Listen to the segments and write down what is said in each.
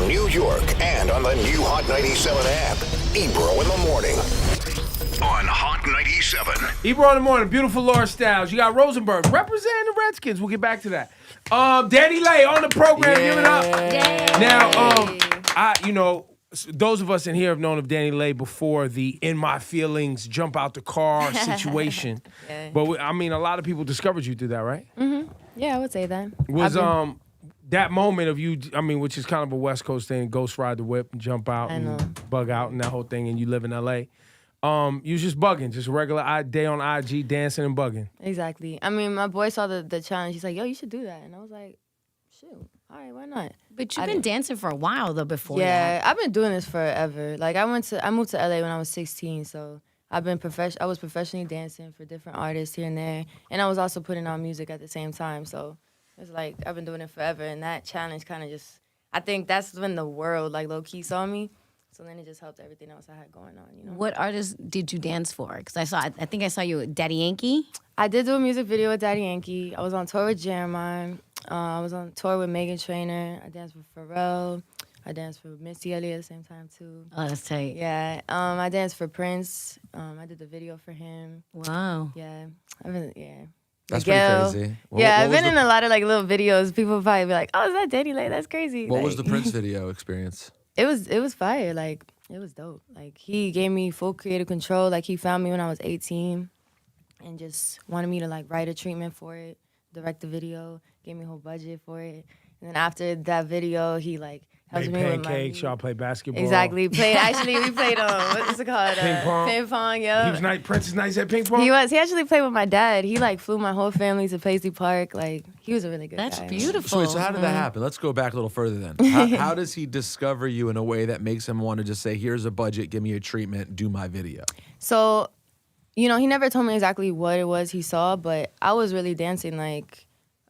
New York and on the new Hot 97 app. Ebro in the morning on Hot 97. Ebro in the morning, beautiful Laura Styles. You got Rosenberg representing the Redskins. We'll get back to that. Danileigh on the program, give it up. Yay. Now, those of us in here have known of Danileigh before the in my feelings, jump out the car situation. Yeah. But a lot of people discovered you through that, right? Mm-hmm. Yeah, I would say that. Was that moment of you, which is kind of a West Coast thing, ghost ride the whip and jump out and bug out and that whole thing, and you live in L.A., you was just bugging, just a regular day on IG, dancing and bugging. Exactly. I mean, my boy saw the challenge. He's like, yo, you should do that. And I was like, shoot, all right, why not? But you've been dancing for a while, though, before Yeah, that. I've been doing this forever. Like, I moved to LA when I was 16, so I was professionally dancing for different artists here and there. And I was also putting on music at the same time. So it's like, I've been doing it forever. And that challenge kind of just, I think that's when the world, like, low-key saw me. So then it just helped everything else I had going on, you know. What artists did you dance for? Because I think I saw you with Daddy Yankee. I did do a music video with Daddy Yankee. I was on tour with Jeremiah. I was on tour with Megan Trainor. I danced with Pharrell. I danced for Missy Elliott at the same time, too. Oh, that's tight. Yeah. I danced for Prince. I did the video for him. Wow. Yeah. That's Miguel. pretty crazy. I've been in a lot of like little videos. People would probably be like, "Oh, is that Danileigh? That's crazy." What like, was the Prince video experience? It was fire. Like, it was dope. Like, he gave me full creative control. Like, he found me when I was 18 and just wanted me to like write a treatment for it, direct the video, gave me a whole budget for it. And then after that video, he like helped Made me with my pancakes, y'all play basketball. Exactly. We played what's it called? Ping pong. Ping pong, yeah. He was nice. Prince is nice at ping pong? He actually played with my dad. He like flew my whole family to Paisley Park. Like, he was a really good guy. That's beautiful. Wait, so how did that happen? Let's go back a little further then. How does he discover you in a way that makes him want to just say, here's a budget, give me a treatment, do my video? So, he never told me exactly what it was he saw, but I was really dancing. Like,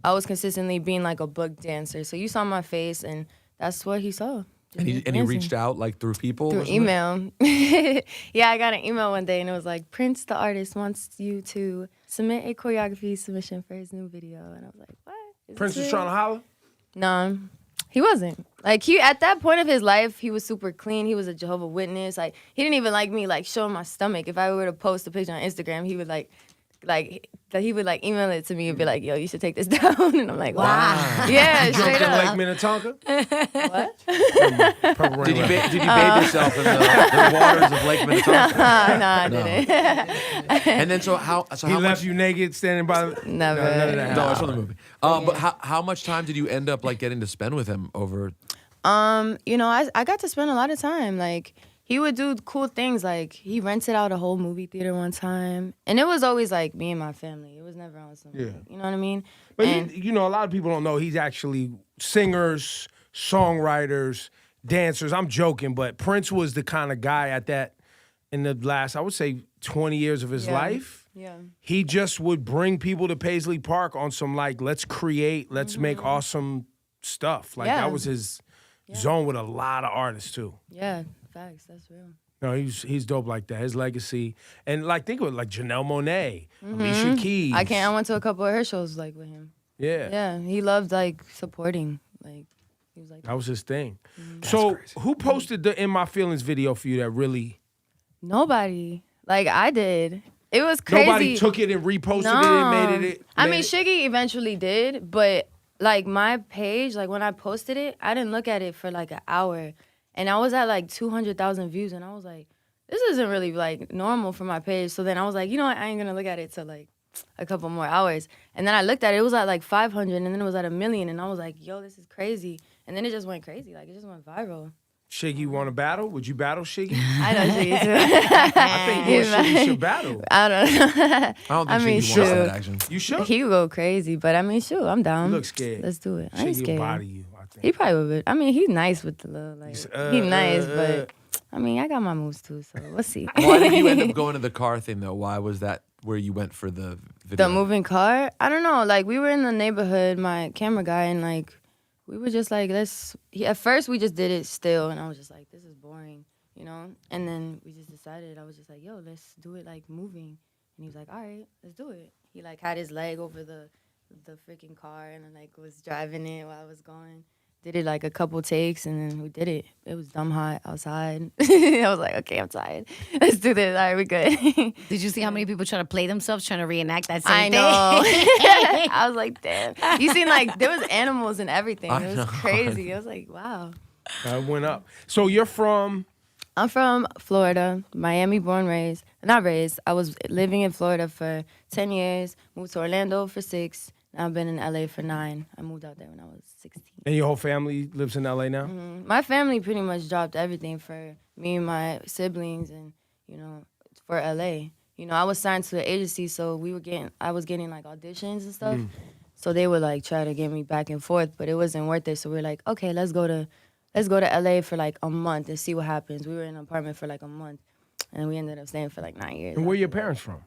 I was consistently being like a book dancer. So you saw my face, and that's what he saw. And he reached out like through people? Through email. Yeah, I got an email one day, and it was like, Prince, the artist, wants you to submit a choreography submission for his new video. And I was like, what? Prince was trying to holler? No, he wasn't. Like, at that point of his life, he was super clean. He was a Jehovah's Witness. Like, he didn't even like me, like, showing my stomach. If I were to post a picture on Instagram, he would he would email it to me and be like, yo, you should take this down. And I'm like, wow. Yeah, straight Drunk in up. Lake Minnetonka? What? Did you bathe yourself in the waters of Lake Minnetonka? No, I didn't. And then how He left you naked standing by the... Never. None of that. No, it's from the movie. But how much time did you end up like getting to spend with him over? I got to spend a lot of time. Like, he would do cool things. Like, he rented out a whole movie theater one time. And it was always, like, me and my family. It was never on something. Yeah. You know what I mean? But, and, a lot of people don't know he's actually singers, songwriters, dancers. I'm joking, but Prince was the kind of guy in the last, I would say, 20 years of his life. Yeah. He just would bring people to Paisley Park on some, like, let's create, let's make awesome stuff. Like, that was his zone with a lot of artists, too. Yeah. Facts, that's real. No, he's dope like that. His legacy, and like think of it like Janelle Monáe, Alicia Keys. I went to a couple of her shows like with him. Yeah, yeah. He loved like supporting. Like, he was like that was his thing. So who posted the "In My Feelings" video for you? That really nobody. Like, I did. It was crazy. Nobody took it and reposted it and made it. I mean, Shiggy eventually did, but like my page, like when I posted it, I didn't look at it for like an hour. And I was at like 200,000 views, and I was like, this isn't really like normal for my page. So then I was like, you know what? I ain't gonna look at it till like a couple more hours. And then I looked at it, it was at like 500, and then it was at 1 million, and I was like, yo, this is crazy. And then it just went crazy, like it just went viral. Shiggy want to battle? Would you battle Shiggy? I know Shiggy too. I think you and Shiggy should battle. I don't know. I don't think Shiggy wants that action. You should? He would go crazy, but I mean, shoot, I'm down. You look scared. Let's do it. I ain't Shiggy scared. will body you. He probably would. I mean, he's nice with the little, like, he's nice, but I mean, I got my moves too, so we'll see. Why did you end up going to the car thing, though? Why was that where you went for the video? The moving car? I don't know. Like, we were in the neighborhood, my camera guy, and, like, we were just like, at first, we just did it still, and I was just like, this is boring, you know? And then we just decided, I was just like, yo, let's do it, like, moving. And he was like, all right, let's do it. He, like, had his leg over the freaking car and, like, was driving it while I was going. did it like a couple takes, and then we did it. It was dumb hot outside. I was like, okay, I'm tired. Let's do this. All right, we're good. Did you see how many people try to play themselves, trying to reenact that same I thing? know. I was like, damn. You seen like there was animals and everything. It was crazy. I was like, wow. I went up. So you're from? I'm from Florida, Miami born, raised. Not raised. I was living in Florida for 10 years, moved to Orlando for 6. Now I've been in LA for 9. I moved out there when I was 16. And your whole family lives in LA now? My family pretty much dropped everything for me and my siblings and, you know, for LA. You know, I was signed to an agency, so I was getting like auditions and stuff. So they would like try to get me back and forth, but it wasn't worth it. So we were like, okay, let's go to LA for like a month and see what happens. We were in an apartment for like a month, and we ended up staying for like 9 years. And where your parents from?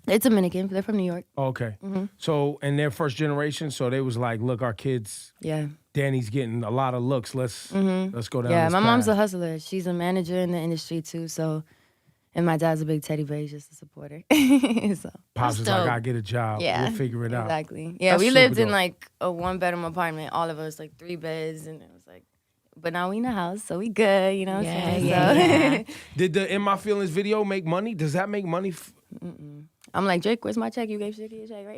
They're Dominican. They're from New York. Oh, okay. So, and they're first generation, so they was like, look, our kids, Yeah. Danny's getting a lot of looks. Let's go down Yeah, this my mom's a path. hustler. She's a manager in the industry too, so. And my dad's a big teddy bear. He's just a supporter. So. Pops is dope. like, I get a job. Yeah. We'll figure it out. Exactly. Yeah, That's we super lived in dope. like a 1-bedroom apartment, all of us, like 3 beds, and it was like, but now we in a house, so we good, you know what I'm saying? So- Did the In My Feelings video make money? Does that make money? I'm like, Drake, where's my check? You gave Shiggy a check, right?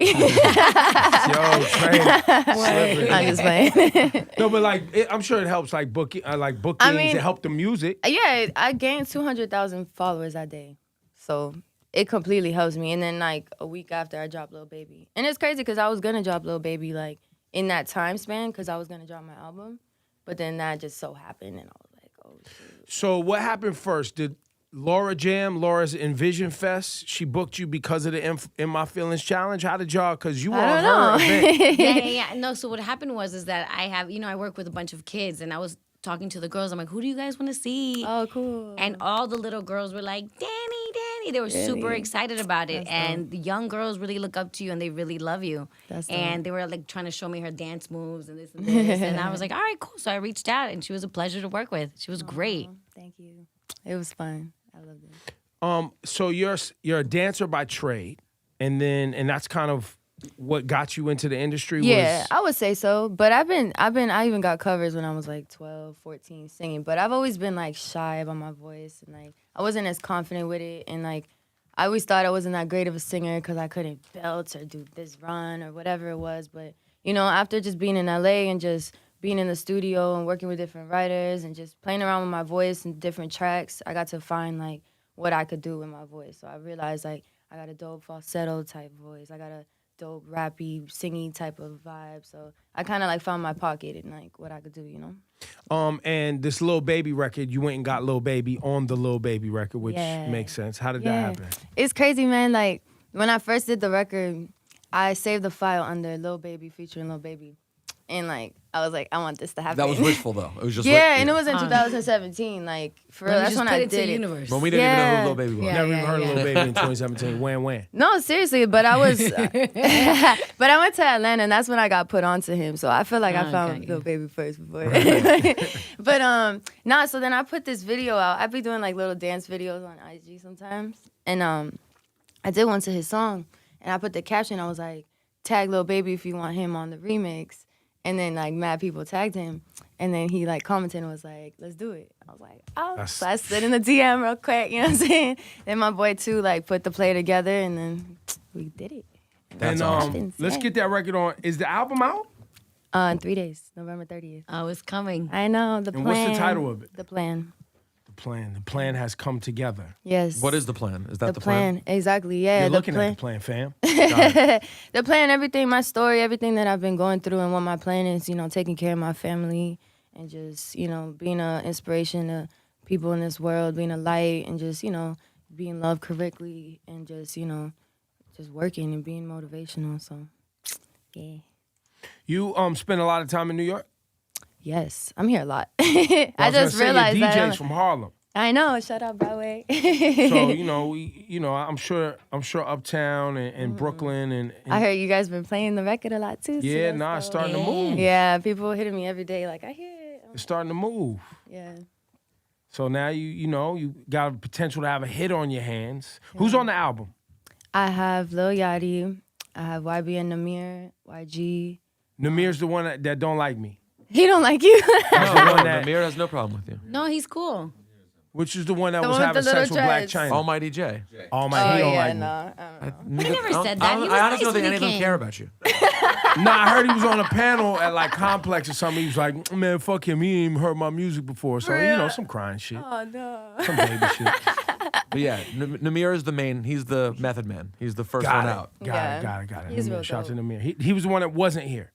Yo, Trey. I'm just playing. No, but like, I'm sure it helps, like bookings. mean- It helped the music. Yeah, I gained 200,000 followers that day. So it completely helps me. And then like a week after, I dropped Lil Baby. And it's crazy because I was going to drop Lil Baby like in that time span because I was going to drop my album. But then that just so happened and I was like, oh, shit. So what happened first? Did Laura's Envision Fest, she booked you because of the In My Feelings challenge? How did y'all, because you were I on don't her know. event. Yeah. No, so what happened was that I have, I work with a bunch of kids, and I was talking to the girls. I'm like, who do you guys want to see? Oh, cool. And all the little girls were like, Danny. They were super excited about it. And the young girls really look up to you and they really love you. That's dope. And they were like trying to show me her dance moves and this and this. And I was like, all right, cool. So I reached out and she was a pleasure to work with. She was great. Thank you. It was fun. I loved it. So you're a dancer by trade, and that's kind of what got you into the industry. Yeah, I would say so. But I even got covers when I was like 12, 14 singing. But I've always been like shy about my voice and like I wasn't as confident with it. And like I always thought I wasn't that great of a singer because I couldn't belt or do this run or whatever it was. But you know, after just being in LA and just being in the studio and working with different writers and just playing around with my voice and different tracks, I got to find like what I could do with my voice. So I realized like I got a dope falsetto type voice. I got a dope rappy singing type of vibe. So I kind of like found my pocket and like what I could do, you know. And this Lil Baby record, you went and got Lil Baby on the Lil Baby record, which Yeah. makes sense. How did that Yeah. happen? It's crazy, man. Like when I first did the record, I saved the file under Lil Baby featuring Lil Baby. And like I was like, I want this to happen. That was wishful though. It was just yeah, and it was in 2017. Like for real, Let me that's just when put I it to did the it. universe. when we didn't even know Yeah. who Lil Baby was. Yeah. Never even heard of Lil Baby in 2017. When? No, seriously, but I was, but I went to Atlanta and that's when I got put onto him. So I feel like I found Okay. Lil Baby first before. But nah. So then I put this video out. I be doing like little dance videos on IG sometimes, and I did one to his song, and I put the caption. I was like, "Tag Lil Baby if you want him on the remix." And then like mad people tagged him, and then he like commented and was like, "Let's do it." I was like, "Oh!" So I slid in the DM real quick, you know what I'm saying? Then my boy too like put the play together, and then we did it. That's And awesome. let's get that record on. Is the album out? In 3 days, November 30th. Oh, it's coming. I know the And plan. what's the title of it? The plan. The plan has come together. Yes. What is the plan? Is that the plan? Exactly. Yeah. You're the looking plan. at the plan, fam. The plan, everything, my story, everything that I've been going through, and what my plan is, you know, taking care of my family and just, you know, being an inspiration to people in this world, being a light, and just, you know, being loved correctly, and just, you know, just working and being motivational. So, yeah. You spend a lot of time in New York? Yes, I'm here a lot. Well, I was gonna just say, realized your that. DJ's from Harlem. I know. Shut up, Broadway. So I'm sure Uptown and Brooklyn and I heard you guys been playing the record a lot too. so yeah, that's nah, it's dope. starting to move. Yeah, people hitting me every day like, I hear it. It's starting to move. Yeah. So now you got potential to have a hit on your hands. Who's on the album? I have Lil Yachty. I have YB and Namir, YG. Namir's the one that don't like me. He don't like you. No, one that- Namir has no problem with you. No, he's cool. Which is the one that The was one with having the little sex with Black dreads. China. Almighty J. Almighty, he don't like me. no. I don't know. I never said that. He was I honestly nice don't think when any he of them came. care about you. Nah, I heard he was on a panel at like Complex or something. He was like, man, fuck him. He ain't even heard my music before. So, you know, some crying shit. Oh no. Some baby shit. But yeah, Namir is the main. He's the method man. He's the first one out. Got it. He's Namir, real shout out to dope. Namir. He was the one that wasn't here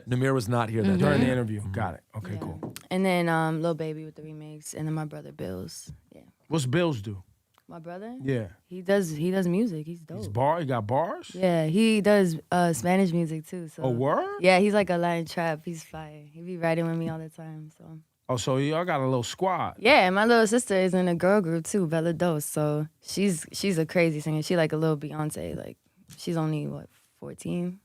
Namir was not here that during day. the interview. Got it. Okay, Yeah. cool. And then Lil Baby with the remix, and then my brother Bills. Yeah. What's Bills do? My brother? Yeah. He does music. He's dope. He got bars? Yeah, he does Spanish music too. So A word? yeah, he's like a Latin trap. He's fire. He be riding with me all the time. So Oh, so y'all got a little squad. yeah, and my little sister is in a girl group too, Bella Dos. So she's a crazy singer. She like a little Beyonce. Like she's only 14.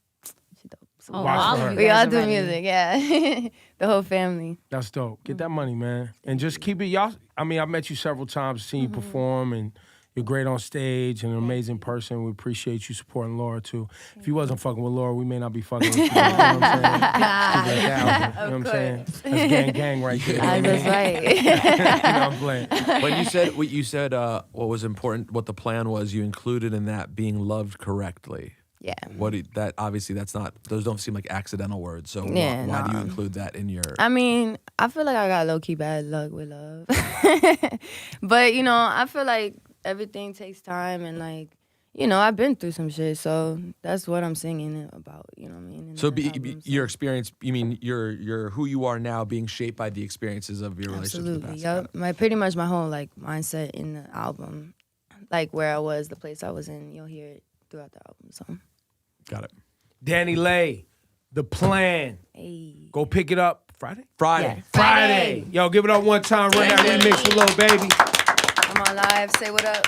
She dope. So Oh, Watch all for of her. you we guys all are do ready. music. Yeah, the whole family. That's dope. Get that money, man. And just keep it. Y'all, I mean, I've met you several times, seen you perform, and you're great on stage and an amazing person. We appreciate you supporting Laura, too. If you wasn't fucking with Laura, we may not be fucking with you. You know what I'm saying? Keep it 1,000, you know what I'm saying? That's gang right there. That's right. You know I'm playing. When you said what was important, what the plan was, you included in that being loved correctly. Yeah. That obviously that's not. Those don't seem like accidental words. So Yeah, why do you nah. include that in your? I mean, I feel like I got low key bad luck with love, but you know, I feel like everything takes time, and like, you know, I've been through some shit, so that's what I'm singing about. You know what I mean? in So the album, your experience. You mean you're who you are now, being shaped by the experiences of your relationship in the Absolutely. past. Yep. Pretty much my whole like mindset in the album, like where I was, the place I was in. You'll hear it throughout the album. So. Got it. Danileigh, The Plan. Hey. Go pick it up Friday? Friday. Yeah. Friday. Yo, give it up one time. Run that remix for Lil Baby. I'm on live. Say what up.